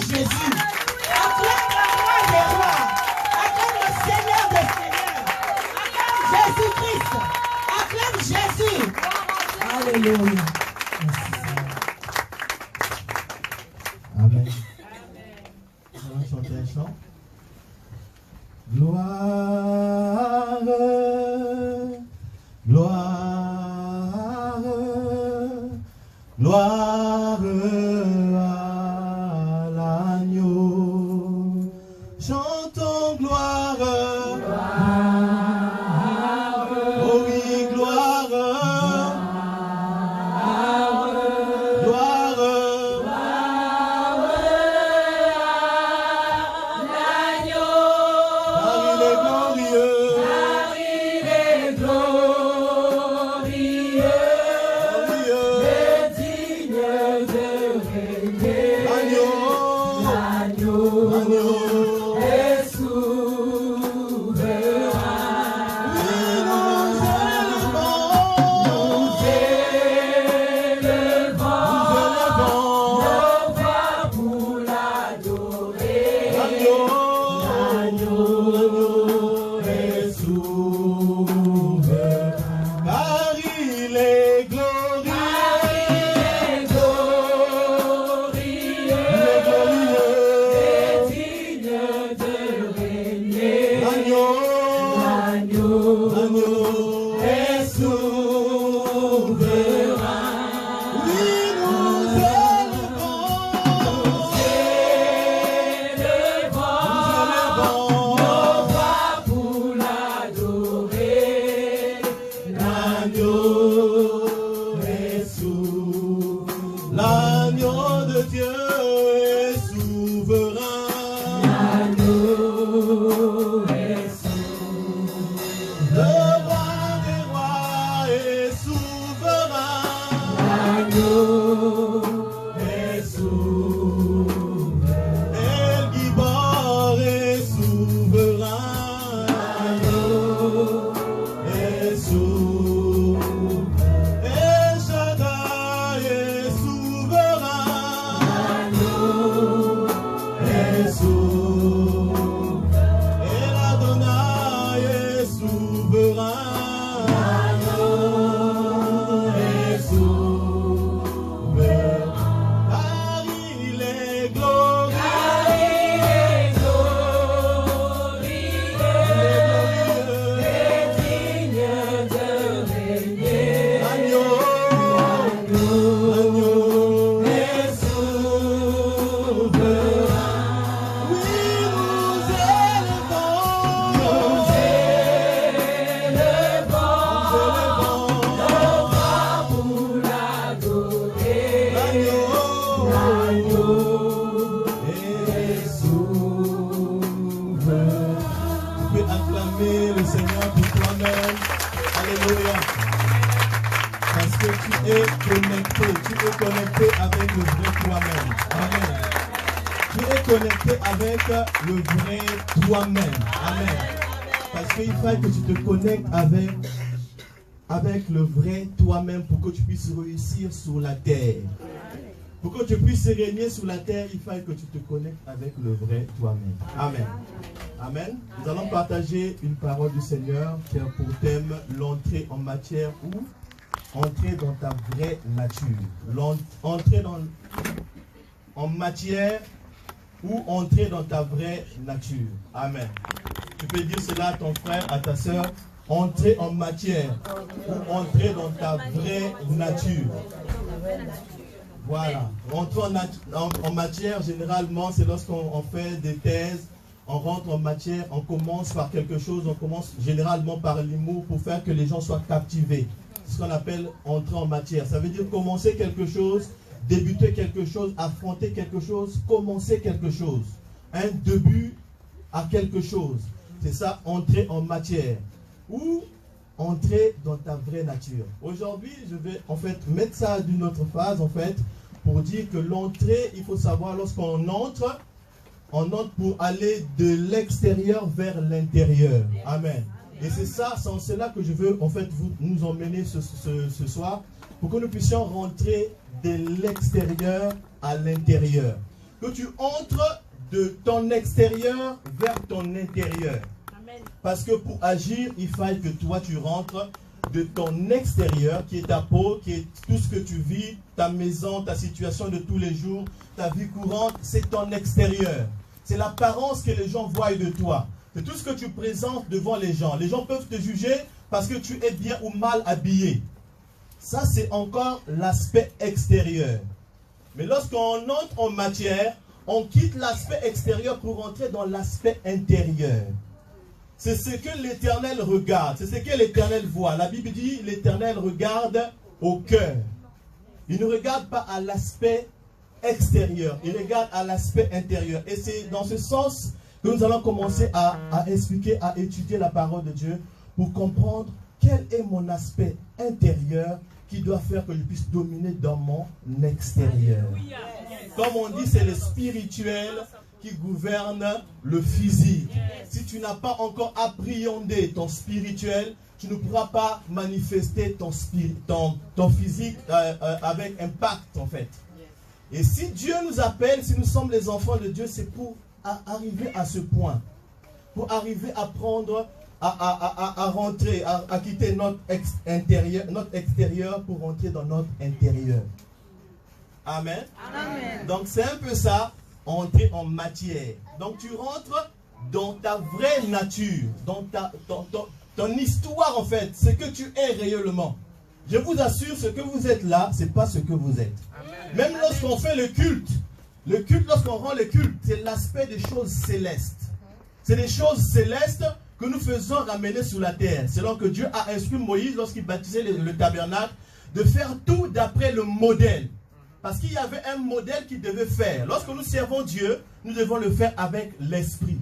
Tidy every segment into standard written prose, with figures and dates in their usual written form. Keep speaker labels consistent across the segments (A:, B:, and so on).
A: Jésus. Acclame le roi des rois. Acclame le Seigneur des seigneurs. Acclame Jésus-Christ. Acclame Jésus. Alléluia.
B: Amen. On va chanter un chant. Gloire, gloire, gloire à l'agneau. Chantons gloire, oh oui, gloire, gloire. Le vrai toi-même. Amen. Parce qu'il faut que tu te connectes avec le vrai toi-même pour que tu puisses réussir sur la terre. Pour que tu puisses régner sur la terre, il faut que tu te connectes avec le vrai toi-même. Amen. Amen. Nous allons partager une parole du Seigneur qui a pour thème l'entrée en matière ou entrer dans ta vraie nature. Entrer en matière ou entrer dans ta vraie nature. Amen. Tu peux dire cela à ton frère, à ta soeur. Entrer en matière ou entrer dans ta vraie nature. Voilà. Entrer en matière, généralement, c'est lorsqu'on fait des thèses, on rentre en matière, on commence par quelque chose, on commence généralement par l'humour pour faire que les gens soient captivés. C'est ce qu'on appelle entrer en matière. Ça veut dire commencer quelque chose, débuter quelque chose, affronter quelque chose, commencer quelque chose. Un début à quelque chose. C'est ça, entrer en matière. Ou entrer dans ta vraie nature. Aujourd'hui, je vais en fait mettre ça d'une autre phase, en fait, pour dire que l'entrée, il faut savoir, lorsqu'on entre, on entre pour aller de l'extérieur vers l'intérieur. Amen. Et c'est ça, c'est en cela que je veux en fait nous emmener ce soir, pour que nous puissions rentrer de l'extérieur à l'intérieur. que tu entres de ton extérieur vers ton intérieur.
A: Amen.
B: Parce que pour agir, il faut que toi tu rentres de ton extérieur, qui est ta peau, qui est tout ce que tu vis, ta maison, ta situation de tous les jours, ta vie courante, c'est ton extérieur. C'est l'apparence que les gens voient de toi. C'est tout ce que tu présentes devant les gens. Les gens peuvent te juger parce que tu es bien ou mal habillé. Ça, c'est encore l'aspect extérieur. Mais lorsqu'on entre en matière, on quitte l'aspect extérieur pour entrer dans l'aspect intérieur. C'est ce que l'Éternel regarde, c'est ce que l'Éternel voit. La Bible dit, l'Éternel regarde au cœur. Il ne regarde pas à l'aspect extérieur, il regarde à l'aspect intérieur. Et c'est dans ce sens que nous allons commencer à expliquer, à étudier la parole de Dieu pour comprendre quel est mon aspect intérieur qui doit faire que je puisse dominer dans mon extérieur. Comme on dit, c'est le spirituel qui gouverne le physique. Si tu n'as pas encore appréhendé ton spirituel, tu ne pourras pas manifester ton physique avec impact en fait. Et si Dieu nous appelle, si nous sommes les enfants de Dieu, c'est pour arriver à ce point. Pour arriver à prendre, à rentrer, à quitter notre extérieur pour rentrer dans notre intérieur. Amen. Amen. Donc c'est un peu ça, entrer en matière. Donc tu rentres dans ta vraie nature, dans ton histoire en fait, ce que tu es réellement. Je vous assure, ce que vous êtes là, ce n'est pas ce que vous êtes. Amen. Même lorsqu'on fait le culte, lorsqu'on rend le culte, c'est l'aspect des choses célestes. C'est des choses célestes que nous faisons ramener sur la terre. Selon que Dieu a instruit Moïse, lorsqu'il baptisait le tabernacle, de faire tout d'après le modèle. Parce qu'il y avait un modèle qu'il devait faire. Lorsque nous servons Dieu, nous devons le faire avec l'esprit.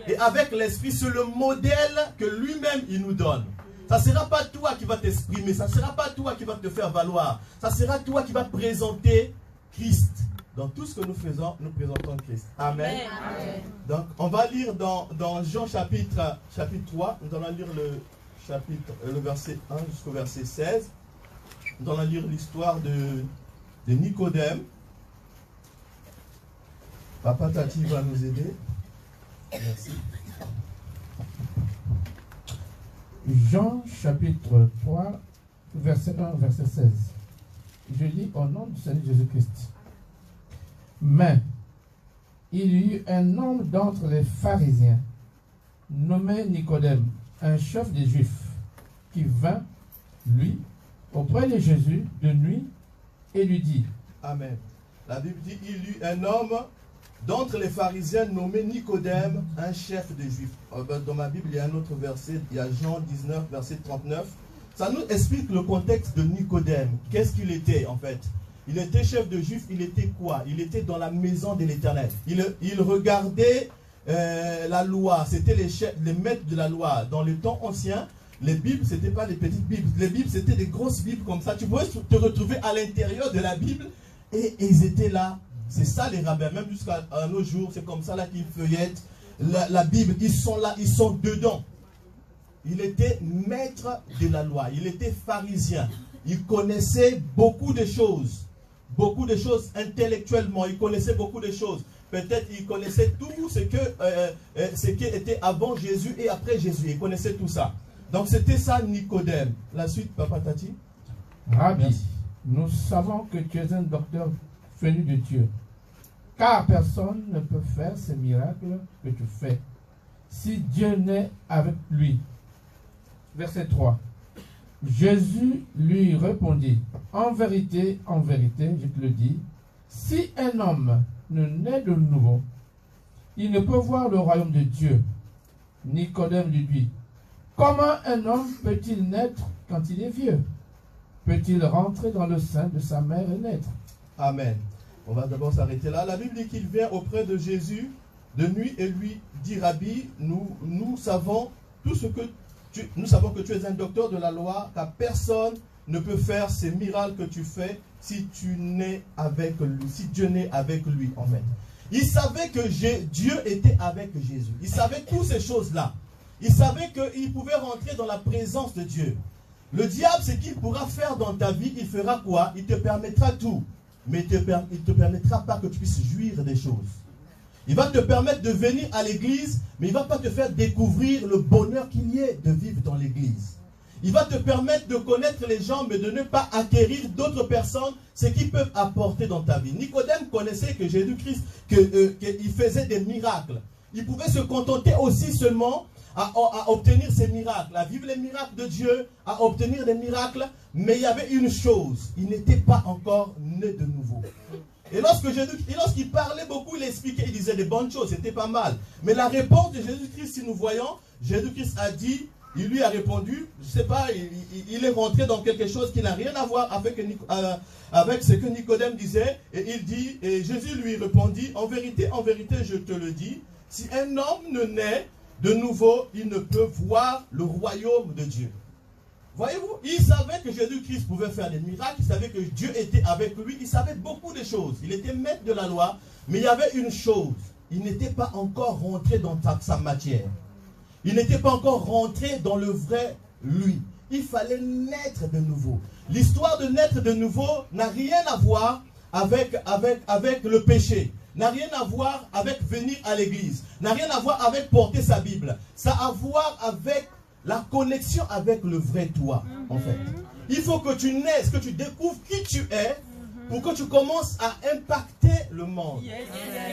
B: Et avec l'esprit, c'est le modèle que lui-même il nous donne. Ça ne sera pas toi qui vas t'exprimer, ça ne sera pas toi qui vas te faire valoir. Ça sera toi qui vas présenter Christ. Dans tout ce que nous faisons, nous présentons Christ. Amen. Amen. Donc, on va lire dans Jean chapitre 3, nous allons lire le verset 1 jusqu'au verset 16. Nous allons lire l'histoire de Nicodème. Papa Tati va nous aider. Merci.
C: Jean chapitre 3, verset 1, verset 16. Je lis au nom du Seigneur Jésus-Christ. Mais il y eut un homme d'entre les pharisiens, nommé Nicodème, un chef des Juifs, qui vint, lui, auprès de Jésus de nuit, et lui dit.
B: Amen. La Bible dit, il y eut un homme d'entre les pharisiens nommé Nicodème, un chef des Juifs. Dans ma Bible, il y a un autre verset, il y a Jean 19, verset 39. Ça nous explique le contexte de Nicodème. Qu'est-ce qu'il était en fait? Il était chef de Juifs, il était quoi? Il était dans la maison de l'Éternel. Il regardait la loi, c'était les maîtres de la loi. Dans le temps ancien, les Bibles, ce n'étaient pas des petites Bibles. Les Bibles, c'était des grosses Bibles comme ça. Tu pouvais te retrouver à l'intérieur de la Bible et ils étaient là. C'est ça les rabbins, même jusqu'à nos jours, c'est comme ça là qu'ils feuillettent la Bible. Ils sont là, ils sont dedans. Il était maître de la loi, il était pharisien. Il connaissait beaucoup de choses intellectuellement, il connaissait beaucoup de choses. Peut-être il connaissait tout ce qui était avant Jésus et après Jésus. Il connaissait tout ça. Donc c'était ça Nicodème. La suite, Papa Tati.
C: Rabbi, nous savons que tu es un docteur venu de Dieu, car personne ne peut faire ces miracles que tu fais si Dieu n'est avec lui. Verset 3. Jésus lui répondit, en vérité, je te le dis, si un homme ne naît de nouveau, il ne peut voir le royaume de Dieu. Nicodème lui dit, comment un homme peut-il naître quand il est vieux? Peut-il rentrer dans le sein de sa mère et naître?
B: Amen. On va d'abord s'arrêter là. La Bible dit qu'il vient auprès de Jésus de nuit et lui dit, Rabbi, nous savons que tu es un docteur de la loi, car personne ne peut faire ces miracles que tu fais si tu n'es avec lui, si Dieu n'est avec lui en fait. Il savait que Dieu était avec Jésus. Il savait toutes ces choses-là. Il savait qu'il pouvait rentrer dans la présence de Dieu. Le diable, ce qu'il pourra faire dans ta vie, il fera quoi? Il te permettra tout. mais il ne te permettra pas que tu puisses jouir des choses. Il va te permettre de venir à l'église, mais il ne va pas te faire découvrir le bonheur qu'il y a de vivre dans l'église. Il va te permettre de connaître les gens, mais de ne pas acquérir d'autres personnes, ce qu'ils peuvent apporter dans ta vie. Nicodème connaissait que Jésus-Christ, qu'il faisait des miracles. Il pouvait se contenter aussi seulement à obtenir ces miracles, à vivre les miracles de Dieu, à obtenir des miracles, mais il y avait une chose, il n'était pas encore né de nouveau. Et lorsqu'il parlait beaucoup, il expliquait, il disait des bonnes choses, c'était pas mal. Mais la réponse de Jésus-Christ, si nous voyons, Jésus-Christ a dit, il lui a répondu, je ne sais pas, il est rentré dans quelque chose qui n'a rien à voir avec ce que Nicodème disait. Et il dit, et Jésus lui répondit, en vérité, je te le dis, si un homme ne naît de nouveau, il ne peut voir le royaume de Dieu. Voyez-vous, il savait que Jésus-Christ pouvait faire des miracles, il savait que Dieu était avec lui, il savait beaucoup de choses. Il était maître de la loi, mais il y avait une chose, il n'était pas encore rentré dans sa matière. Il n'était pas encore rentré dans le vrai lui. Il fallait naître de nouveau. L'histoire de naître de nouveau n'a rien à voir avec le péché. N'a rien à voir avec venir à l'église. N'a rien à voir avec porter sa Bible. Ça a à voir avec la connexion avec le vrai toi, en fait. Il faut que tu naisses, que tu découvres qui tu es pour que tu commences à impacter le monde.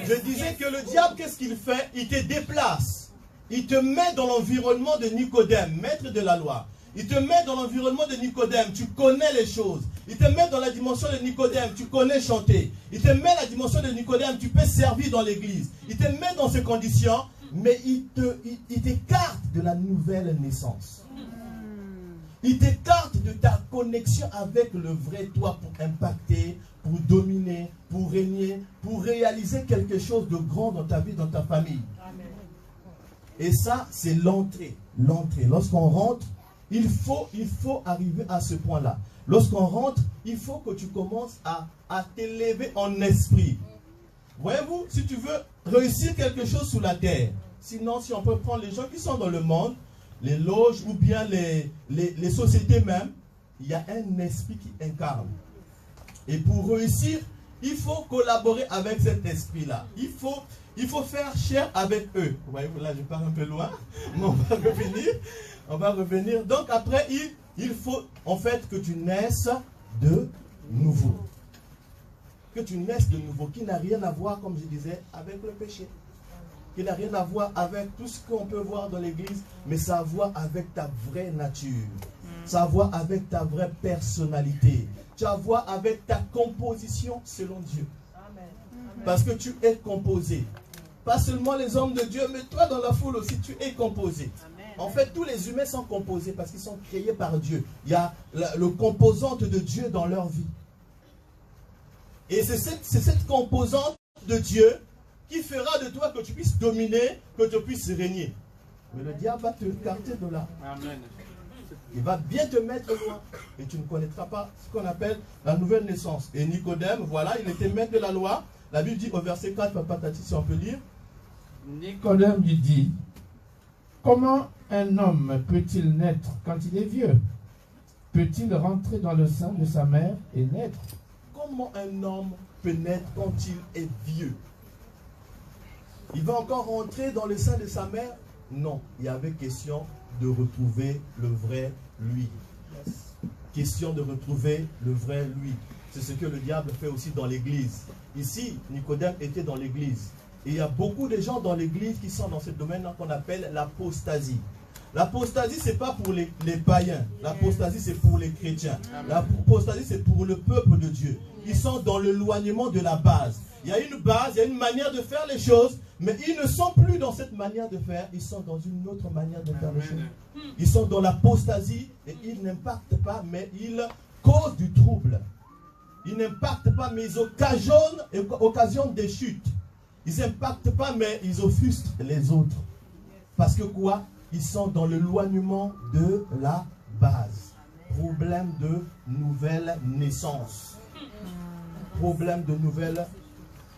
B: Je disais que le diable, qu'est-ce qu'il fait? Il te déplace. Il te met dans l'environnement de Nicodème, maître de la loi. Il te met dans l'environnement de Nicodème, tu connais les choses. Il te met dans la dimension de Nicodème, tu connais chanter. Il te met la dimension de Nicodème, tu peux servir dans l'église. Il te met dans ces conditions, mais il t'écarte de la nouvelle naissance. Il t'écarte de ta connexion avec le vrai toi pour impacter, pour dominer, pour régner, pour réaliser quelque chose de grand dans ta vie, dans ta famille. Et ça, c'est l'entrée. L'entrée. Lorsqu'on rentre, il faut arriver à ce point-là. Lorsqu'on rentre, il faut que tu commences à t'élever en esprit. Voyez-vous, si tu veux réussir quelque chose sous la terre, sinon si on peut prendre les gens qui sont dans le monde, les loges ou bien les sociétés même, il y a un esprit qui incarne. Et pour réussir, il faut collaborer avec cet esprit-là. Il faut faire chair avec eux. Vous voyez, là je pars un peu loin, mais on va revenir. Donc après, il faut en fait que tu naisses de nouveau. Que tu naisses de nouveau, qui n'a rien à voir, comme je disais, avec le péché. Qui n'a rien à voir avec tout ce qu'on peut voir dans l'église, mais ça a à voir avec ta vraie nature. Ça a à voir avec ta vraie personnalité. Ça a à voir avec ta composition selon Dieu. Parce que tu es composé. Pas seulement les hommes de Dieu, mais toi dans la foule aussi, tu es composé. En fait, tous les humains sont composés parce qu'ils sont créés par Dieu. Il y a le composante de Dieu dans leur vie. Et c'est cette composante de Dieu qui fera de toi que tu puisses dominer, que tu puisses régner. Mais le diable va te écarter de là. Amen. Il va bien te mettre loin. Et tu ne connaîtras pas ce qu'on appelle la nouvelle naissance. Et Nicodème, voilà, il était maître de la loi. La Bible dit au verset 4, Papa Tati, si on peut lire.
C: Nicodème lui dit, comment un homme peut-il naître quand il est vieux? Peut-il rentrer dans le sein de sa mère et naître?
B: Comment un homme peut naître quand il est vieux? Il va encore rentrer dans le sein de sa mère? Non, il y avait question de retrouver le vrai lui. Question de retrouver le vrai lui. C'est ce que le diable fait aussi dans l'église. Ici, Nicodème était dans l'église. Et il y a beaucoup de gens dans l'église qui sont dans ce domaine qu'on appelle l'apostasie. L'apostasie, ce n'est pas pour les païens. L'apostasie, c'est pour les chrétiens. L'apostasie, c'est pour le peuple de Dieu. Ils sont dans l'éloignement de la base. Il y a une base, il y a une manière de faire les choses, mais ils ne sont plus dans cette manière de faire, ils sont dans une autre manière de faire les choses. Ils sont dans l'apostasie et ils n'impactent pas, mais ils causent du trouble. Ils n'impactent pas, mais ils occasionnent des chutes. Ils n'impactent pas, mais ils offusquent les autres. Parce que quoi? Ils sont dans l'éloignement de la base. Problème de nouvelle naissance. Problème de nouvelle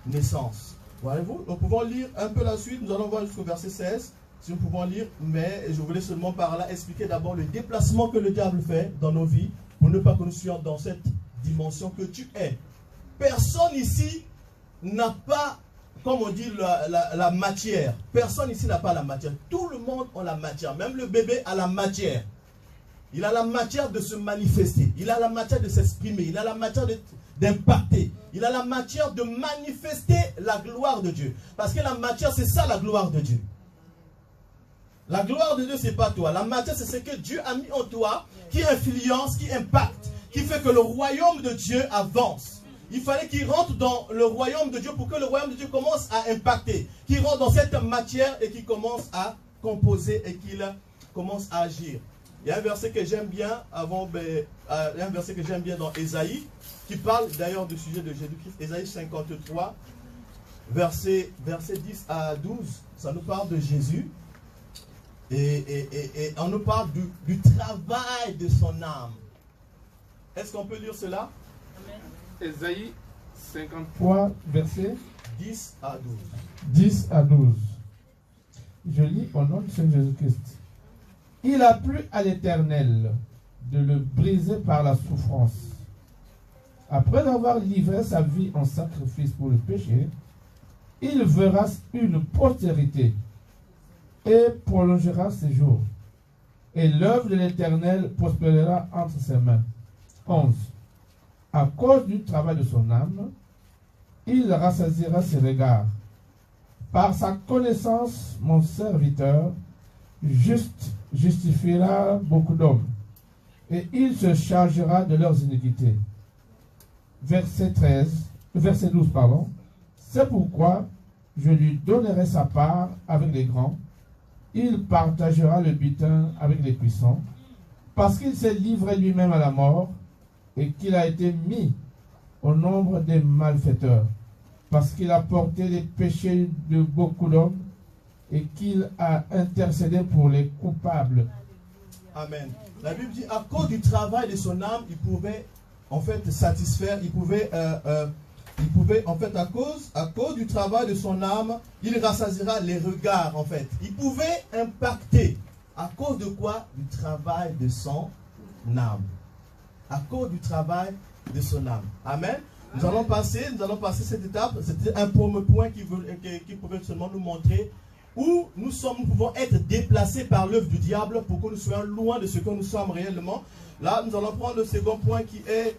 B: naissance. Voyez-vous? Nous pouvons lire un peu la suite. Nous allons voir jusqu'au verset 16. Si nous pouvons lire. Mais je voulais seulement par là expliquer d'abord le déplacement que le diable fait dans nos vies. Pour ne pas que nous soyons dans cette dimension que tu es. personne ici n'a pas, comme on dit, la matière. Personne ici n'a pas la matière. Tout le monde a la matière. Même le bébé a la matière. Il a la matière de se manifester. Il a la matière de s'exprimer. Il a la matière d'impacter. Il a la matière de manifester la gloire de Dieu. Parce que la matière, c'est ça la gloire de Dieu. La gloire de Dieu, c'est pas toi. La matière, c'est ce que Dieu a mis en toi, qui influence, qui impacte, qui fait que le royaume de Dieu avance. Il fallait qu'il rentre dans le royaume de Dieu pour que le royaume de Dieu commence à impacter. Qu'il rentre dans cette matière et qu'il commence à composer et qu'il commence à agir. Il y a un verset que j'aime bien il y a un verset que j'aime bien dans Ésaïe, qui parle d'ailleurs du sujet de Jésus-Christ. Ésaïe 53, verset 10 à 12. Ça nous parle de Jésus. Et on nous parle du travail de son âme. Est-ce qu'on peut lire cela?
C: Ésaïe 53, verset
B: 10 à 12.
C: 10 à 12. Je lis au nom de Seigneur Jésus-Christ. Il a plu à l'Éternel de le briser par la souffrance. Après avoir livré sa vie en sacrifice pour le péché, il verra une postérité et prolongera ses jours. Et l'œuvre de l'Éternel prospérera entre ses mains. 11. À cause du travail de son âme, il rassasiera ses regards. Par sa connaissance, mon serviteur justifiera beaucoup d'hommes, et il se chargera de leurs iniquités. Verset 12, pardon. C'est pourquoi je lui donnerai sa part avec les grands, il partagera le butin avec les puissants, parce qu'il s'est livré lui-même à la mort, et qu'il a été mis au nombre des malfaiteurs, parce qu'il a porté les péchés de beaucoup d'hommes, et qu'il a intercédé pour les coupables.
B: Amen. La Bible dit, à cause du travail de son âme, il pouvait en fait satisfaire, il pouvait en fait, à cause du travail de son âme, il rassasiera les regards en fait. Il pouvait impacter. À cause de quoi? Du travail de son âme. À cause du travail de son âme. Amen. Nous allons passer cette étape. C'était un premier point qui pouvait seulement nous montrer où nous pouvons être déplacés par l'œuvre du diable pour que nous soyons loin de ce que nous sommes réellement. Là, nous allons prendre le second point qui est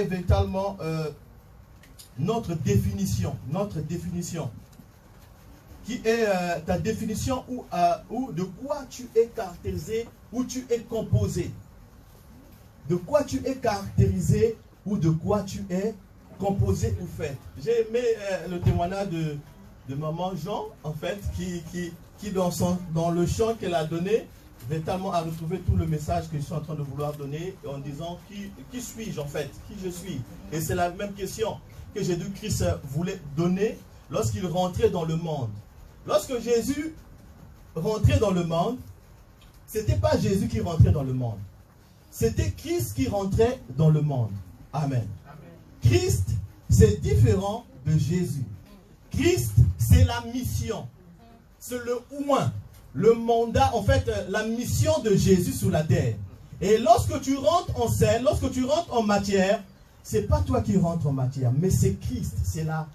B: véritablement notre définition. Qui est ta définition ou de quoi tu es caractérisé, où tu es composé. De quoi tu es caractérisé ou de quoi tu es composé ou fait. J'ai aimé le témoignage de maman Jean, en fait, qui dans le chant qu'elle a donné, véritablement a retrouvé tout le message que je suis en train de vouloir donner en disant qui suis-je en fait, qui je suis. Et c'est la même question que Jésus-Christ voulait donner lorsqu'il rentrait dans le monde. Lorsque Jésus rentrait dans le monde, ce n'était pas Jésus qui rentrait dans le monde. C'était Christ qui rentrait dans le monde. Amen. Christ, c'est différent de Jésus. Christ, c'est la mission. C'est le oint, le mandat, en fait, la mission de Jésus sur la terre. Et lorsque tu rentres en scène, lorsque tu rentres en matière, c'est pas toi qui rentres en matière, mais c'est Christ, c'est la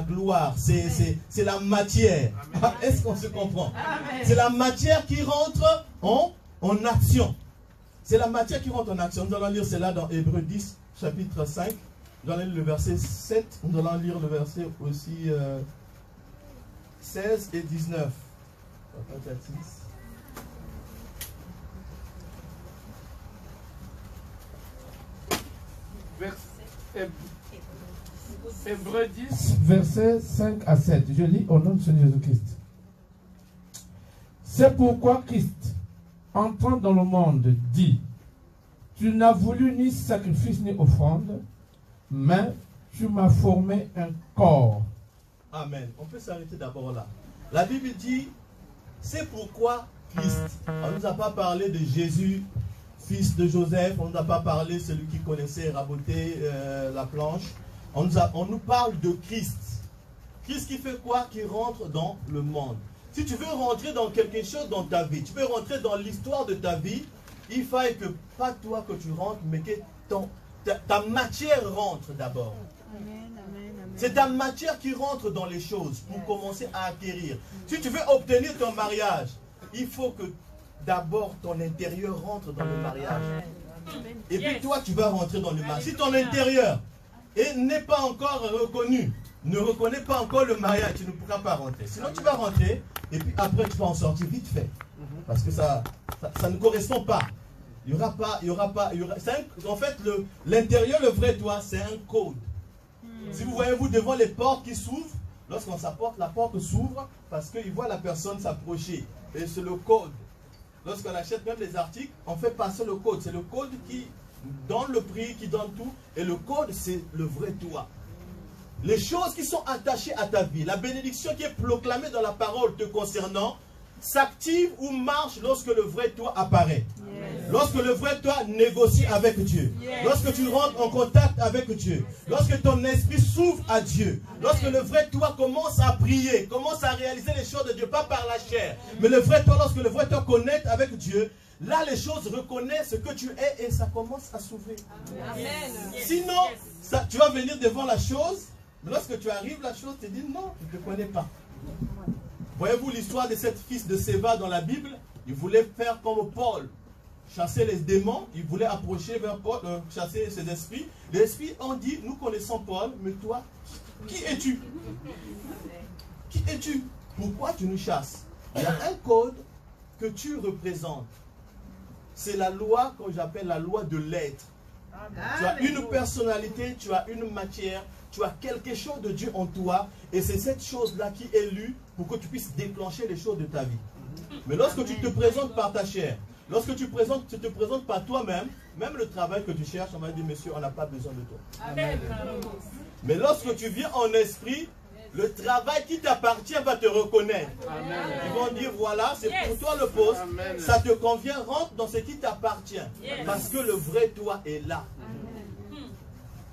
B: gloire, c'est la matière. Est-ce qu'on se comprend? C'est la matière qui rentre en action. C'est la matière qui rentre en action. Nous allons lire cela dans Hébreux 10, chapitre 5. Nous allons lire le verset 7. Nous allons lire le verset aussi 16 et 19.
C: Hébreux 10, versets 5 à 7. Je lis au nom de Seigneur Jésus-Christ. C'est pourquoi Christ, entrant dans le monde, dit: tu n'as voulu ni sacrifice ni offrande, mais tu m'as formé un corps.
B: Amen. On peut s'arrêter d'abord là. La Bible dit, c'est pourquoi Christ. On ne nous a pas parlé de Jésus, fils de Joseph. On ne nous a pas parlé de celui qui connaissait raboter la planche. On nous parle de Christ. Christ qui fait quoi? Qui rentre dans le monde. Si tu veux rentrer dans quelque chose dans ta vie, tu veux rentrer dans l'histoire de ta vie, il faut que, pas toi que tu rentres, mais que ta matière rentre d'abord. C'est ta matière qui rentre dans les choses pour commencer à acquérir. Si tu veux obtenir ton mariage, il faut que d'abord ton intérieur rentre dans le mariage. Et puis toi, tu vas rentrer dans le mariage. Si ton intérieur n'est pas encore reconnu, ne reconnaît pas encore le mariage, tu ne pourras pas rentrer. Sinon, tu vas rentrer et puis après, tu vas en sortir vite fait. Parce que ça ne correspond pas. Il n'y aura pas. En fait, l'intérieur, le vrai toi, c'est un code. Si vous voyez, vous, devant les portes qui s'ouvrent, lorsqu'on s'apporte, la porte s'ouvre parce qu'il voit la personne s'approcher. Et c'est le code. Lorsqu'on achète même les articles, on fait passer le code. C'est le code qui donne le prix, qui donne tout. Et le code, c'est le vrai toi. Les choses qui sont attachées à ta vie, la bénédiction qui est proclamée dans la parole te concernant, s'active ou marche lorsque le vrai toi apparaît. Yes. Lorsque le vrai toi négocie avec Dieu. Yes. Lorsque tu rentres en contact avec Dieu. Lorsque ton esprit s'ouvre à Dieu. Lorsque le vrai toi commence à prier, commence à réaliser les choses de Dieu, pas par la chair. Mais le vrai toi, lorsque le vrai toi connecte avec Dieu, là les choses reconnaissent ce que tu es et ça commence à s'ouvrir. Sinon, tu vas venir devant la chose. Lorsque tu arrives, la chose te dit non, je ne te connais pas. Voyez-vous l'histoire de cet fils de Séva dans la Bible? Il voulait faire comme Paul, chasser les démons, il voulait approcher vers Paul, chasser ses esprits. Les esprits ont dit, nous connaissons Paul, mais toi, qui es-tu? Qui es-tu? Pourquoi tu nous chasses? Il y a un code que tu représentes. C'est la loi que j'appelle la loi de l'être. Tu as une personnalité, tu as une matière, tu as quelque chose de Dieu en toi et c'est cette chose-là qui est lue pour que tu puisses déclencher les choses de ta vie. Mais lorsque tu te présentes par ta chair, lorsque tu te présentes par toi-même, même le travail que tu cherches, on va dire, monsieur, on n'a pas besoin de toi. Amen. Mais lorsque tu viens en esprit, le travail qui t'appartient va te reconnaître. Amen. Ils vont dire, voilà, c'est pour toi le poste, amen. Ça te convient, rentre dans ce qui t'appartient. Yes. Parce que le vrai toi est là.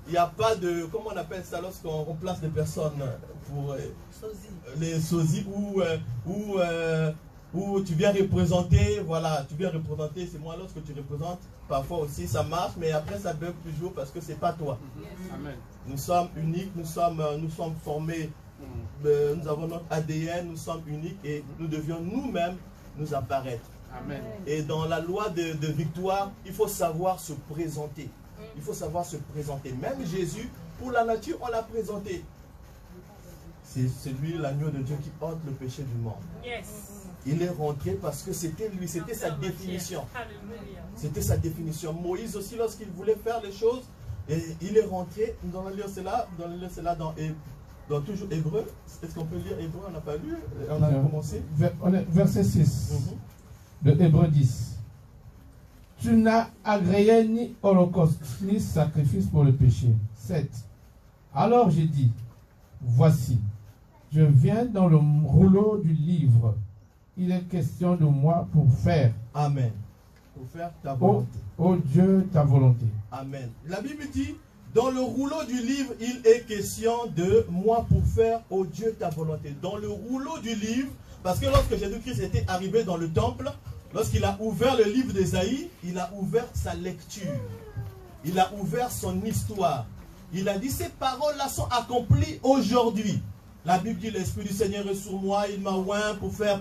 B: Il n'y a pas de, comment on appelle ça lorsqu'on remplace des personnes pour les sosies où tu viens représenter, voilà, tu viens représenter, c'est moi lorsque tu représentes, parfois aussi ça marche, mais après ça bug toujours parce que c'est pas toi. Amen. Nous sommes uniques, nous sommes formés, nous avons notre ADN, nous sommes uniques et nous devions nous-mêmes nous apparaître. Amen. Et dans la loi de victoire, il faut savoir se présenter. Il faut savoir se présenter. Même Jésus, pour la nature, on l'a présenté. C'est lui, l'agneau de Dieu, qui ôte le péché du monde. Yes. Il est rentré parce que c'était lui, c'était sa définition. C'était sa définition. Moïse aussi, lorsqu'il voulait faire les choses, et il est rentré, nous allons lire cela, dans toujours Hébreu. Est-ce qu'on peut lire Hébreu? On n'a pas lu, on a commencé.
C: Verset 6 de Hébreu 10. Tu n'as agréé ni holocauste, ni sacrifice pour le péché. 7. Alors j'ai dit, voici, je viens dans le rouleau du livre. Il est question de moi pour faire.
B: Amen. Pour faire ta volonté.
C: Ô Dieu, ta volonté.
B: Amen. La Bible dit, dans le rouleau du livre, il est question de moi pour faire, ô Dieu, ta volonté. Dans le rouleau du livre, parce que lorsque Jésus-Christ était arrivé dans le temple, lorsqu'il a ouvert le livre d'Ésaïe, il a ouvert sa lecture. Il a ouvert son histoire. Il a dit, ces paroles-là sont accomplies aujourd'hui. La Bible dit, l'Esprit du Seigneur est sur moi, il m'a oint pour faire.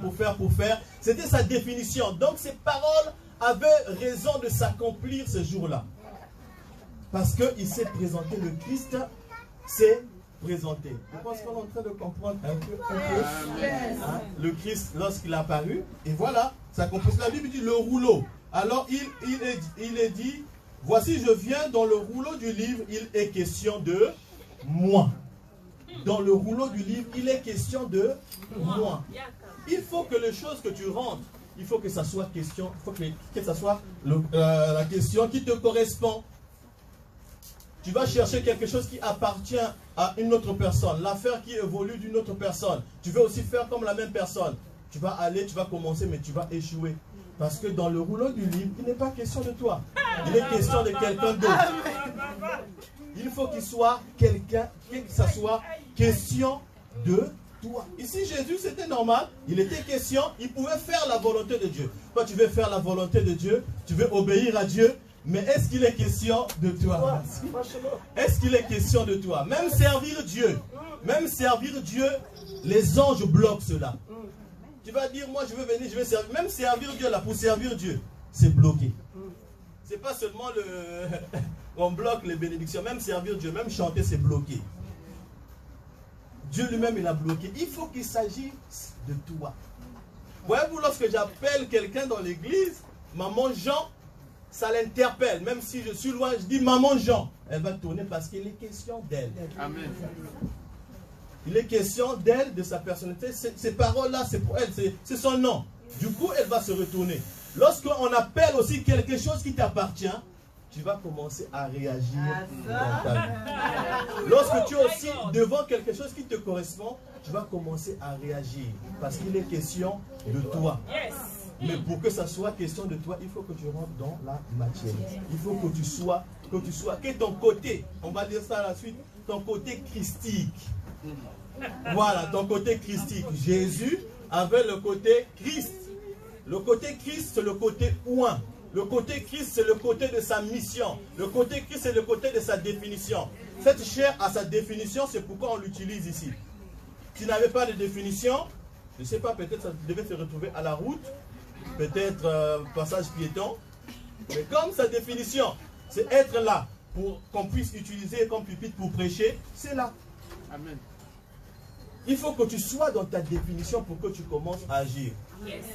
B: C'était sa définition. Donc ces paroles avaient raison de s'accomplir ce jour-là. Parce qu'il s'est présenté, le Christ s'est présenté. Je pense qu'on est en train de comprendre un peu. Hein? Le Christ, lorsqu'il est apparu, et voilà, ça compose. La Bible dit le rouleau. Alors il est dit, voici je viens dans le rouleau du livre, il est question de moi. Dans le rouleau du livre, il est question de moi. Il faut que les choses que tu rentres, il faut que ça soit question, il faut que ça soit la question qui te correspond. Tu vas chercher quelque chose qui appartient à une autre personne, l'affaire qui évolue d'une autre personne. Tu veux aussi faire comme la même personne. Tu vas aller, tu vas commencer, mais tu vas échouer. Parce que dans le rouleau du livre, il n'est pas question de toi. Il est question de quelqu'un d'autre. Il faut qu'il soit quelqu'un, que ça soit question de toi. Ici, Jésus, c'était normal. Il était question, il pouvait faire la volonté de Dieu. Toi, tu veux faire la volonté de Dieu, tu veux obéir à Dieu. Mais est-ce qu'il est question de toi? Est-ce qu'il est question de toi? Même servir Dieu, les anges bloquent cela. Tu vas dire, moi je veux venir, je vais servir. Même servir Dieu là, pour servir Dieu, c'est bloqué. C'est pas seulement on bloque les bénédictions, même servir Dieu, même chanter, c'est bloqué. Dieu lui-même, il a bloqué. Il faut qu'il s'agisse de toi. Voyez-vous, lorsque j'appelle quelqu'un dans l'église, maman Jean, ça l'interpelle. Même si je suis loin, je dis maman Jean. Elle va tourner parce qu'il est question d'elle.
C: Amen.
B: Il est question d'elle, de sa personnalité. Ces paroles-là, c'est pour elle, c'est son nom. Du coup, elle va se retourner. Lorsqu'on appelle aussi quelque chose qui t'appartient, tu vas commencer à réagir dans ta vie. Lorsque tu es aussi devant quelque chose qui te correspond, tu vas commencer à réagir. Parce qu'il est question de toi. Mais pour que ça soit question de toi, il faut que tu rentres dans la matière. Il faut que tu sois, que ton côté, on va dire ça à la suite, ton côté christique. Voilà, ton côté christique. Jésus avait le côté Christ. Le côté Christ, c'est le côté ouin. Le côté Christ, c'est le côté de sa mission. Le côté Christ, c'est le côté de sa définition. Cette chair a sa définition, c'est pourquoi on l'utilise ici. S'il n'avait pas de définition, je ne sais pas, peut-être ça devait se retrouver à la route, peut-être passage piéton. Mais comme sa définition, c'est être là pour qu'on puisse utiliser comme pupitre pour prêcher, c'est là.
C: Amen.
B: Il faut que tu sois dans ta définition pour que tu commences à agir.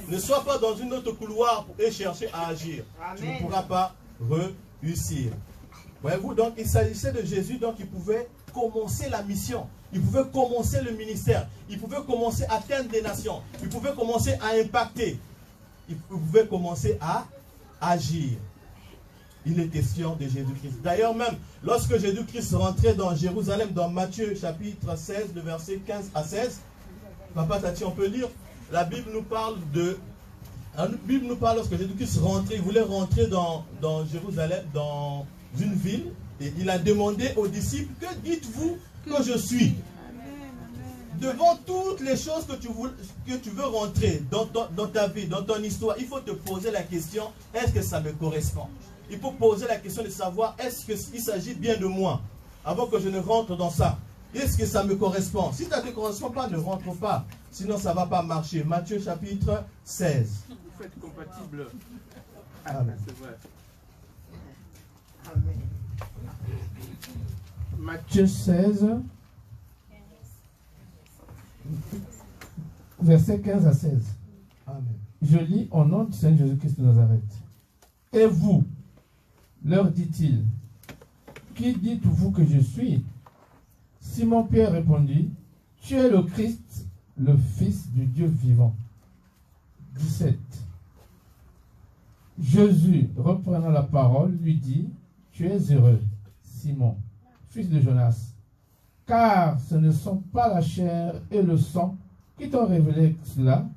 B: Ne sois pas dans une autre couloir et chercher à agir. Tu ne pourras pas réussir. Voyez-vous, donc il s'agissait de Jésus, donc il pouvait commencer la mission. Il pouvait commencer le ministère. Il pouvait commencer à atteindre des nations. Il pouvait commencer à impacter. Il pouvait commencer à agir. Il est question de Jésus-Christ. D'ailleurs même, lorsque Jésus-Christ rentrait dans Jérusalem, dans Matthieu chapitre 16, le verset 15 à 16, Papa Tati, on peut lire, la Bible nous parle lorsque Jésus-Christ rentrait, il voulait rentrer dans Jérusalem, dans une ville, et il a demandé aux disciples, que dites-vous que je suis? Devant toutes les choses que tu veux rentrer dans ta vie, dans ton histoire, il faut te poser la question, est-ce que ça me correspond? Il faut poser la question de savoir, est-ce qu'il s'agit bien de moi? Avant que je ne rentre dans ça. Est-ce que ça me correspond? Si ça ne te correspond pas, ne rentre pas. Sinon, ça ne va pas marcher. Matthieu chapitre 16.
C: Vous faites compatible.
B: Amen.
C: C'est vrai. Amen. Matthieu 16, versets 15 à 16.
B: Amen.
C: Je lis au nom du Seigneur Jésus-Christ de Nazareth. Et vous, leur dit-il, qui dites-vous que je suis? Simon-Pierre répondit, tu es le Christ, le Fils du Dieu vivant. 17. Jésus, reprenant la parole, lui dit, tu es heureux, Simon, fils de Jonas, car ce ne sont pas la chair et le sang qui t'ont révélé cela,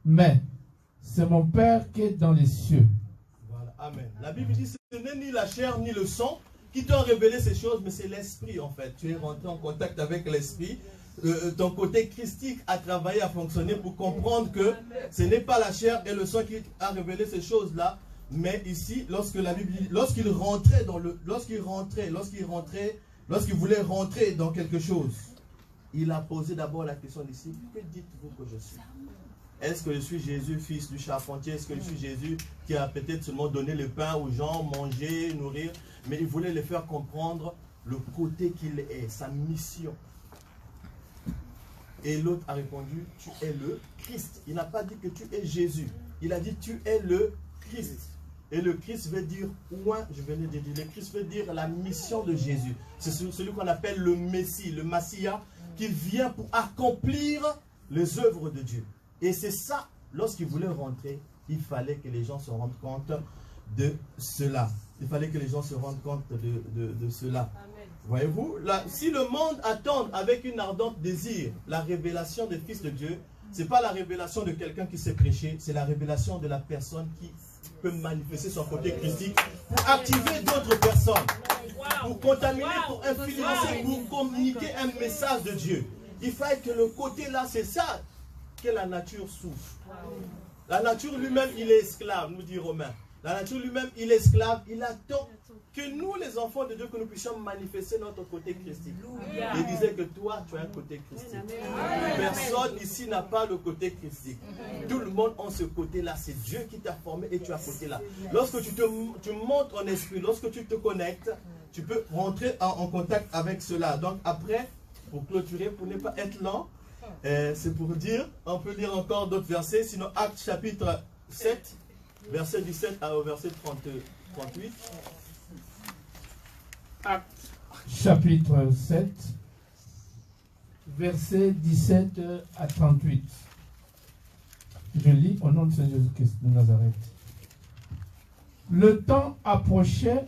C: mais c'est mon Père qui est dans les cieux.
B: Voilà, amen. La Bible dit, ce n'est ni la chair ni le sang qui t'ont révélé ces choses, mais c'est l'esprit en fait. Tu es rentré en contact avec l'esprit. Ton côté christique a travaillé, a fonctionné pour comprendre que ce n'est pas la chair et le sang qui a révélé ces choses-là, mais ici, lorsque la Bible dit, lorsqu'il voulait rentrer dans quelque chose, il a posé d'abord la question ici, que dites-vous que je suis? Est-ce que je suis Jésus, fils du charpentier? Est-ce que je suis Jésus qui a peut-être seulement donné le pain aux gens, manger, nourrir? Mais il voulait les faire comprendre le côté qu'il est, sa mission. Et l'autre a répondu, tu es le Christ. Il n'a pas dit que tu es Jésus. Il a dit, tu es le Christ. Et le Christ veut dire, je venais de dire, le Christ veut dire la mission de Jésus. C'est celui qu'on appelle le Messie, le Massia, qui vient pour accomplir les œuvres de Dieu. Et c'est ça, lorsqu'il voulait rentrer, il fallait que les gens se rendent compte de cela. Il fallait que les gens se rendent compte de cela. Voyez-vous, si le monde attend avec une ardente désir la révélation des fils de Dieu, ce n'est pas la révélation de quelqu'un qui sait prêcher, c'est la révélation de la personne qui peut manifester son côté christique pour activer d'autres personnes, pour contaminer, pour influencer, pour communiquer un message de Dieu. Il faut que le côté là, c'est ça que la nature souffre. La nature lui-même, il est esclave, nous dit Romain. La nature lui-même, il est esclave. Il attend que nous, les enfants de Dieu, que nous puissions manifester notre côté christique. Il disait que toi, tu as un côté christique. Personne ici n'a pas le côté christique. Tout le monde a ce côté-là. C'est Dieu qui t'a formé et tu as ce côté-là. Lorsque tu montes en esprit, lorsque tu te connectes, tu peux rentrer en contact avec cela. Donc après, pour clôturer, pour ne pas être lent, c'est pour dire, on peut lire encore d'autres versets, sinon Actes chapitre 7, verset 17 au verset 38.
C: Actes chapitre 7, verset 17 à 38. Je lis au nom de Saint Jésus-Christ de Nazareth. Le temps approchait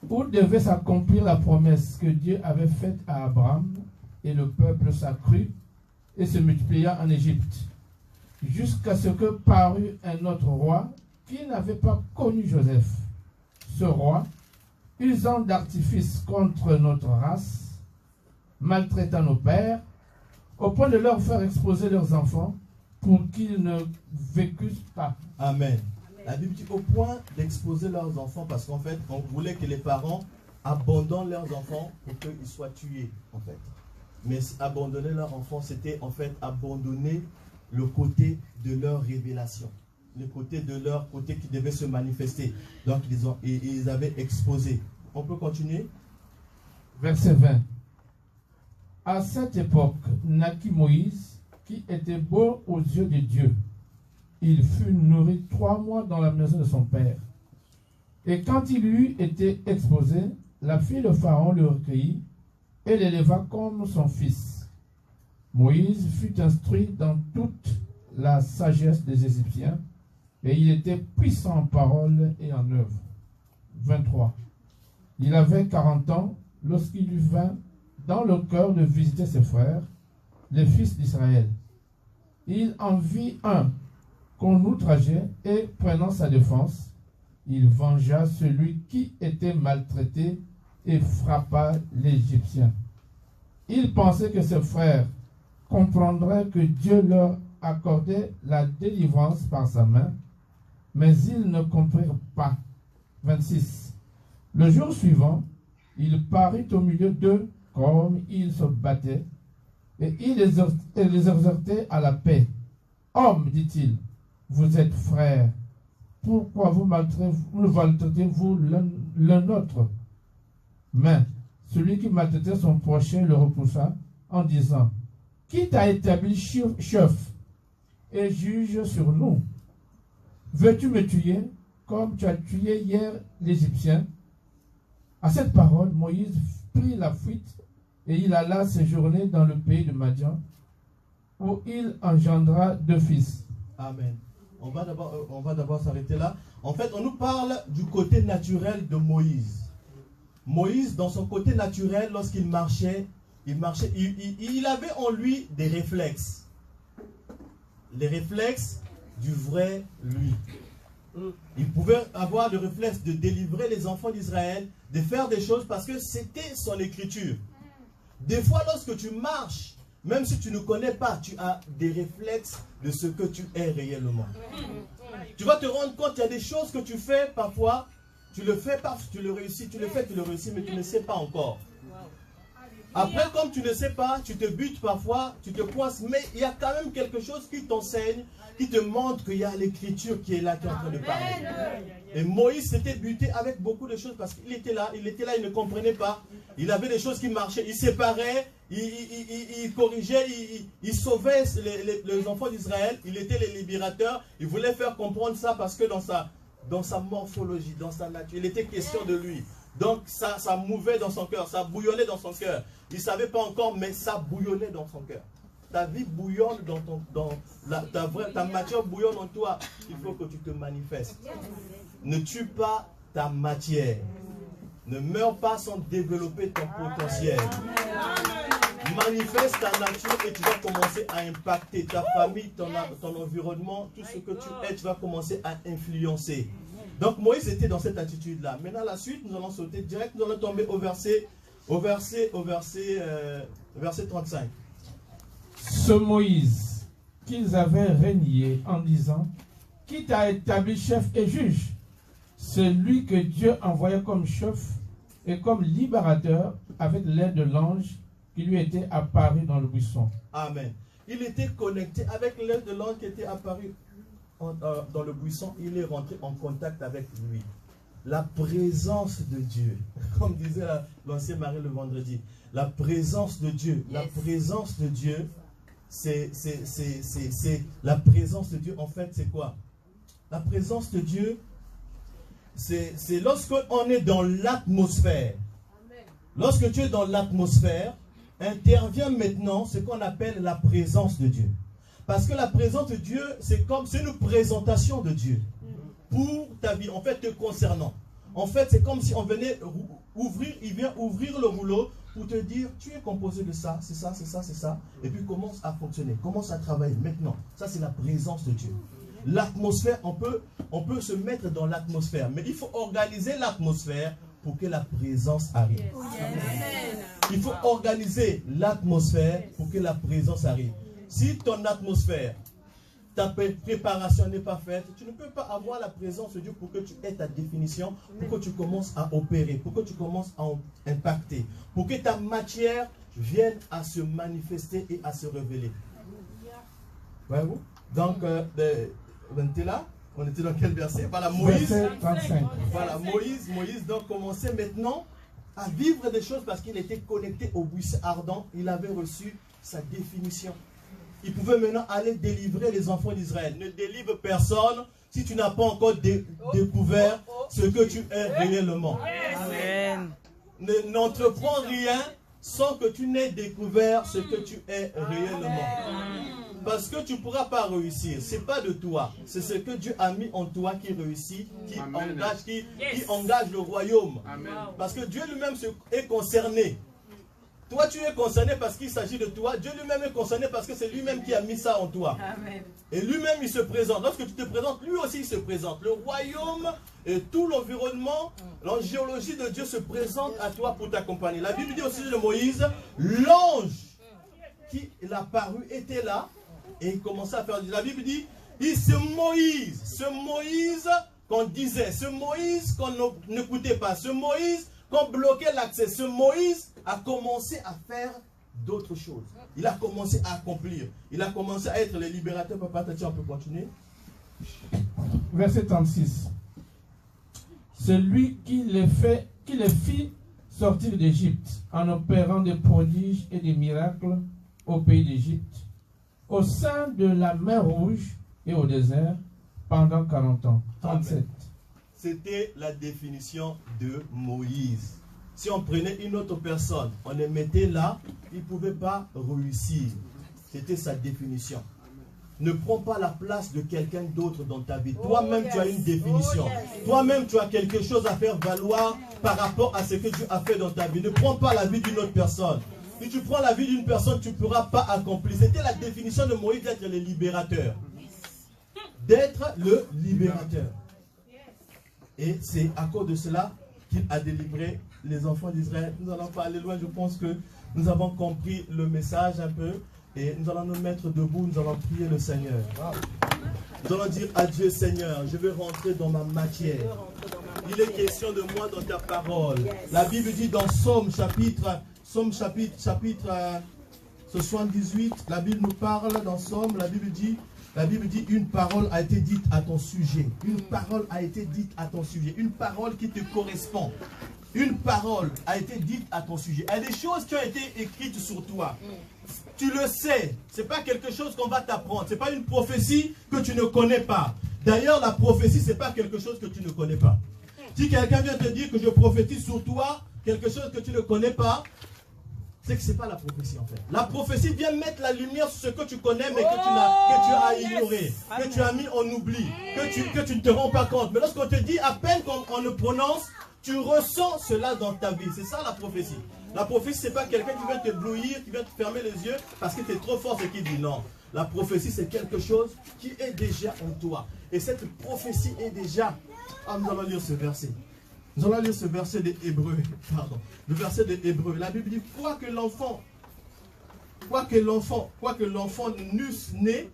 C: où devait s'accomplir la promesse que Dieu avait faite à Abraham, et le peuple s'accrut et se multiplia en Égypte, jusqu'à ce que parut un autre roi qui n'avait pas connu Joseph. Ce roi, usant d'artifices contre notre race, maltraitant nos pères, au point de leur faire exposer leurs enfants pour qu'ils ne vécussent pas.
B: Amen. La Bible dit au point d'exposer leurs enfants, parce qu'en fait, on voulait que les parents abandonnent leurs enfants pour qu'ils soient tués, en fait. Mais abandonner leurs enfants, c'était en fait abandonner le côté de leur révélation, le côté de leur côté qui devait se manifester. Donc, ils avaient exposé. On peut continuer?
C: Verset 20. À cette époque, naquit Moïse, qui était beau aux yeux de Dieu. Il fut nourri 3 mois dans la maison de son père. Et quand il eut été exposé, la fille de Pharaon le recueillit et l'éleva comme son fils. Moïse fut instruit dans toute la sagesse des Égyptiens, et il était puissant en parole et en œuvre. 23. Il avait 40 ans lorsqu'il lui vint dans le cœur de visiter ses frères, les fils d'Israël. Il en vit un qu'on outrageait, et prenant sa défense, il vengea celui qui était maltraité et frappa l'Égyptien. Il pensait que ses frères comprendraient que Dieu leur accordait la délivrance par sa main, mais ils ne comprirent pas. 26. Le jour suivant, il parut au milieu d'eux comme ils se battaient, et il les exhortait à la paix. Hommes, dit-il, vous êtes frères, pourquoi vous maltraitez-vous l'un l'autre? Mais celui qui maltraitait son prochain le repoussa en disant, qui t'a établi chef et juge sur nous? Veux-tu me tuer comme tu as tué hier l'Égyptien? À cette parole, Moïse prit la fuite et il alla séjourner dans le pays de Madian, où il engendra 2 fils.
B: Amen. On va d'abord s'arrêter là. En fait, on nous parle du côté naturel de Moïse. Moïse, dans son côté naturel, lorsqu'il marchait, il avait en lui des réflexes. Les réflexes du vrai lui. Il pouvait avoir le réflexe de délivrer les enfants d'Israël, de faire des choses parce que c'était son écriture. Des fois, lorsque tu marches, même si tu ne connais pas, tu as des réflexes de ce que tu es réellement. Tu vas te rendre compte, il y a des choses que tu fais parfois, tu le fais pas, tu le réussis, tu le fais, tu le réussis, mais tu ne sais pas encore. Après, comme tu ne sais pas, tu te butes parfois, tu te coinces, mais il y a quand même quelque chose qui t'enseigne, qui te montre qu'il y a l'écriture qui est là, qui est en train de parler. Et Moïse s'était buté avec beaucoup de choses parce qu'il était là, il ne comprenait pas. Il avait des choses qui marchaient, il séparait, il corrigeait, il sauvait les enfants d'Israël, il était les libérateurs, il voulait faire comprendre ça parce que dans sa morphologie, dans sa nature, il était question de lui. Donc ça mouvait dans son cœur, ça bouillonnait dans son cœur. Il ne savait pas encore, mais ça bouillonnait dans son cœur. Ta vie bouillonne ta matière bouillonne en toi. Il faut que tu te manifestes. Ne tue pas ta matière. Ne meurs pas sans développer ton potentiel. Manifeste ta nature et tu vas commencer à impacter ta famille, ton environnement, tout ce que tu es, tu vas commencer à influencer. Donc Moïse était dans cette attitude-là. Maintenant, la suite, nous allons sauter direct, nous allons tomber au verset 35.
C: Ce Moïse qu'ils avaient régné en disant, qui t'a établi chef et juge celui que Dieu envoyait comme chef et comme libérateur avec l'aide de l'ange qui lui était apparu dans le buisson.
B: Amen. Il était connecté avec l'aide de l'ange qui était apparu dans le buisson. Il est rentré en contact avec lui. La présence de Dieu, comme disait l'ancien mari le vendredi, la présence de Dieu, la présence de Dieu, c'est la présence de Dieu, en fait, c'est quoi? La présence de Dieu, c'est lorsque on est dans l'atmosphère. Lorsque tu es dans l'atmosphère, intervient maintenant ce qu'on appelle la présence de Dieu. Parce que la présence de Dieu, c'est une présentation de Dieu pour ta vie, en fait, te concernant. En fait, c'est comme si on venait ouvrir, il vient ouvrir le rouleau pour te dire, tu es composé de ça, c'est ça, c'est ça, c'est ça, et puis commence à fonctionner, commence à travailler maintenant. Ça, c'est la présence de Dieu. L'atmosphère, on peut se mettre dans l'atmosphère, mais il faut organiser l'atmosphère pour que la présence arrive. Il faut organiser l'atmosphère pour que la présence arrive. Si ton atmosphère, ta préparation n'est pas faite, tu ne peux pas avoir la présence de Dieu pour que tu aies ta définition, pour que tu commences à opérer, pour que tu commences à impacter, pour que ta matière vienne à se manifester et à se révéler. Voyez-vous? Donc, on était là, on était dans quel verset? Voilà, Moïse.
C: Verset 35.
B: Voilà, Moïse donc commençait maintenant à vivre des choses parce qu'il était connecté au buisson ardent. Il avait reçu sa définition. Il pouvait maintenant aller délivrer les enfants d'Israël. Ne délivre personne si tu n'as pas encore découvert ce que tu es réellement.
D: Amen.
B: N'entreprends rien sans que tu n'aies découvert ce que tu es réellement. Parce que tu ne pourras pas réussir. Ce n'est pas de toi. C'est ce que Dieu a mis en toi qui réussit, qui engage le royaume.
E: Amen.
B: Parce que Dieu lui-même est concerné. Toi, tu es concerné parce qu'il s'agit de toi. Dieu lui-même est concerné parce que c'est lui-même qui a mis ça en toi.
D: Amen.
B: Et lui-même, il se présente. Lorsque tu te présentes, lui aussi, il se présente. Le royaume et tout l'environnement, l'angéologie de Dieu se présente à toi pour t'accompagner. La Bible dit aussi de Moïse, l'ange qui l'a paru était là et il commençait à faire. La Bible dit, ce Moïse qu'on disait, ce Moïse qu'on n'écoutait pas, ce Moïse qu'on bloquait l'accès, ce Moïse a commencé à faire d'autres choses. Il a commencé à accomplir. Il a commencé à être le libérateur. Papa, on peut continuer.
C: Verset 36. Celui qui les fit sortir d'Égypte en opérant des prodiges et des miracles au pays d'Égypte, au sein de la mer Rouge et au désert, pendant 40 ans. 37.
B: C'était la définition de Moïse. Si on prenait une autre personne, on les mettait là, il ne pouvait pas réussir. C'était sa définition. Ne prends pas la place de quelqu'un d'autre dans ta vie. Toi-même, tu as une définition. Toi-même, tu as quelque chose à faire valoir par rapport à ce que Dieu a fait dans ta vie. Ne prends pas la vie d'une autre personne. Si tu prends la vie d'une personne, tu ne pourras pas accomplir. C'était la définition de Moïse d'être le libérateur. D'être le libérateur. Et c'est à cause de cela qu'il a délivré les enfants d'Israël. Nous allons pas aller loin, je pense que nous avons compris le message un peu. Et nous allons nous mettre debout, nous allons prier le Seigneur. Nous allons dire à Dieu, Seigneur, je veux rentrer dans ma matière. Il est question de moi dans ta parole. La Bible dit dans Somme chapitre 78, la Bible nous parle dans Somme, la Bible dit, une parole a été dite à ton sujet. Une parole a été dite à ton sujet. Une parole qui te correspond. Une parole a été dite à ton sujet. Il y a des choses qui ont été écrites sur toi. Tu le sais. Ce n'est pas quelque chose qu'on va t'apprendre. Ce n'est pas une prophétie que tu ne connais pas. D'ailleurs, la prophétie, ce n'est pas quelque chose que tu ne connais pas. Si quelqu'un vient te dire que je prophétise sur toi, quelque chose que tu ne connais pas, c'est que ce n'est pas la prophétie en fait. La prophétie vient mettre la lumière sur ce que tu connais mais que tu as ignoré, que tu as mis en oubli, que tu ne te rends pas compte. Mais lorsqu'on te dit, à peine qu'on le prononce, tu ressens cela dans ta vie. C'est ça la prophétie. La prophétie, ce n'est pas quelqu'un qui vient te blouir, qui vient te fermer les yeux parce que tu es trop fort et qui dit non. La prophétie, c'est quelque chose qui est déjà en toi. Et cette prophétie est déjà... Ah, nous allons lire ce verset. Nous allons lire ce verset des Hébreux. Pardon. Le verset des Hébreux. La Bible dit, quoi que l'enfant n'eusse né,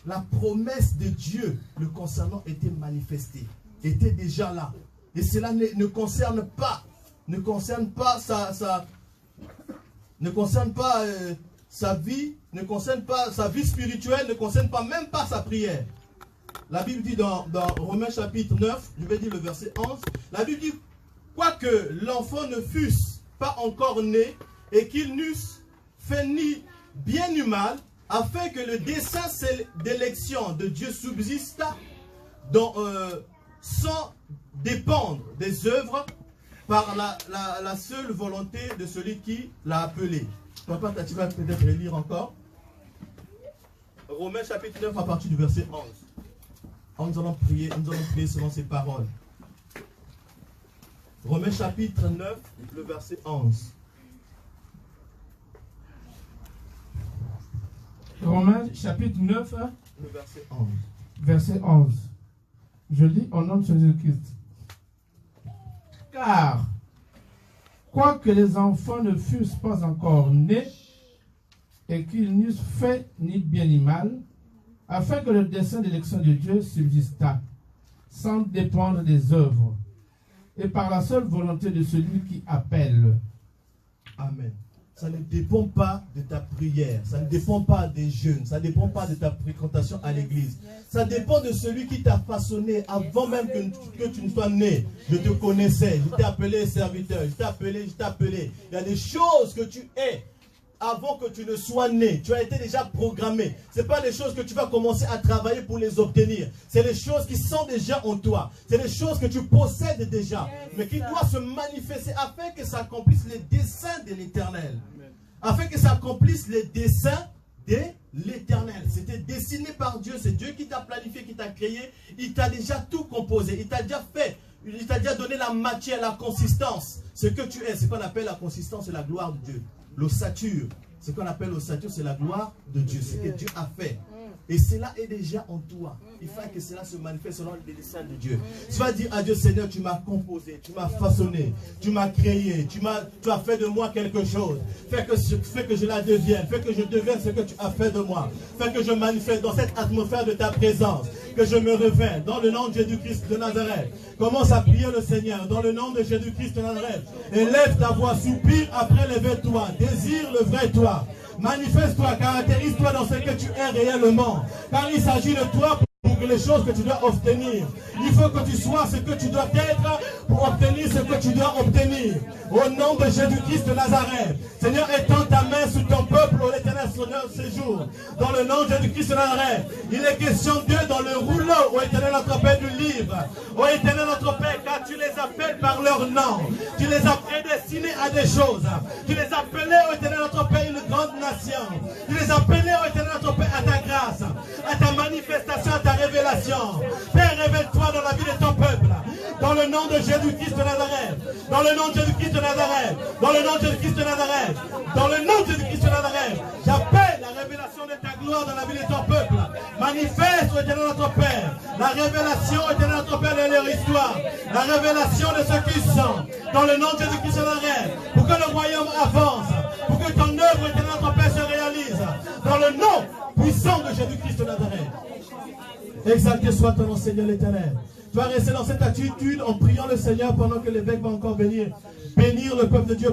B: la promesse de Dieu le concernant était manifestée. Était déjà là. Et cela ne concerne pas sa vie, ne concerne pas sa vie spirituelle, ne concerne pas même pas sa prière. La Bible dit dans Romains chapitre 9, je vais dire le verset 11, la Bible dit, quoique l'enfant ne fût pas encore né et qu'il n'eusse fait ni bien ni mal, afin que le dessein d'élection de Dieu subsiste sans dépendre des œuvres par la seule volonté de celui qui l'a appelé. Papa, tu vas peut-être relire encore. Romains chapitre 9 à partir du verset 11. Nous allons prier selon ces paroles. Romains chapitre 9, le verset 11.
C: Romains chapitre 9,
B: le verset 11.
C: Verset 11. Je lis au nom de Jésus-Christ. Car, quoique les enfants ne fussent pas encore nés, et qu'ils n'eussent fait ni bien ni mal, afin que le dessein d'élection de Dieu subsistât, sans dépendre des œuvres, et par la seule volonté de celui qui appelle.
B: Amen. Ça ne dépend pas de ta prière, ça ne dépend pas des jeûnes, ça ne dépend pas de ta fréquentation à l'église. Ça dépend de celui qui t'a façonné avant même que tu ne sois né. Je te connaissais, je t'ai appelé serviteur, je t'ai appelé. Il y a des choses que tu es avant que tu ne sois né. Tu as été déjà programmé. Ce n'est pas des choses que tu vas commencer à travailler pour les obtenir. C'est des choses qui sont déjà en toi. C'est des choses que tu possèdes déjà, mais qui doivent se manifester afin que ça accomplisse les desseins de l'Éternel. Afin que ça accomplisse les desseins de l'Éternel. C'était dessiné par Dieu. C'est Dieu qui t'a planifié, qui t'a créé. Il t'a déjà tout composé. Il t'a déjà fait. Il t'a déjà donné la matière, la consistance. Ce que tu es, ce qu'on appelle la consistance, c'est la gloire de Dieu. L'ossature, ce qu'on appelle l'ossature, c'est la gloire de Dieu, ce que Dieu a fait. Et cela est déjà en toi. Il faut que cela se manifeste selon les desseins de Dieu. Tu vas dire à Dieu, Seigneur, tu m'as composé, tu m'as façonné, tu m'as créé, tu as fait de moi quelque chose. Fais que je la devienne, fais que je devienne ce que tu as fait de moi. Fais que je manifeste dans cette atmosphère de ta présence, que je me révèle dans le nom de Jésus-Christ de Nazareth. Commence à prier le Seigneur dans le nom de Jésus-Christ de Nazareth. Élève ta voix, soupire après lève-toi, désire le vrai toi. Manifeste-toi, caractérise-toi dans ce que tu es réellement. Car il s'agit de toi pour les choses que tu dois obtenir. Il faut que tu sois ce que tu dois être pour obtenir ce que tu dois obtenir. Au nom de Jésus-Christ de Nazareth. Seigneur, étends ta main sur ton peuple, ô l'Éternel, séjour. Dans le nom de Jésus-Christ de Nazareth. Il est question d'eux dans le rouleau, ô Éternel, notre Père, du livre. Ô Éternel, notre Père, car tu les appelles par leur nom. Tu les as prédestinés à des choses. Tu les as appelés, ô Éternel, notre Père, une grande nation. Tu les as appelés, ô Éternel, notre Père, à ta grâce, à ta manifestation, à ta révélation. Père, révèle-toi dans la vie de ton peuple. Dans le nom de Jésus-Christ de Nazareth. Dans le nom de Jésus-Christ de Nazareth. Dans le nom de Jésus-Christ de Nazareth. Dans le nom de Jésus-Christ de Nazareth. J'appelle la révélation de ta gloire dans la vie de ton peuple. Manifeste, ô Éternel, notre Père, la révélation, ô Éternel, notre Père, de leur histoire. La révélation de ce qu'ils sont. Dans le nom de Jésus-Christ de Nazareth. Pour que le royaume avance. Pour que ton œuvre, Éternel, notre Père, se réalise. Dans le nom puissant de Jésus-Christ de Nazareth. Exalté soit ton nom, Seigneur l'Éternel. Tu vas rester dans cette attitude en priant le Seigneur pendant que l'évêque va encore venir bénir le peuple de Dieu.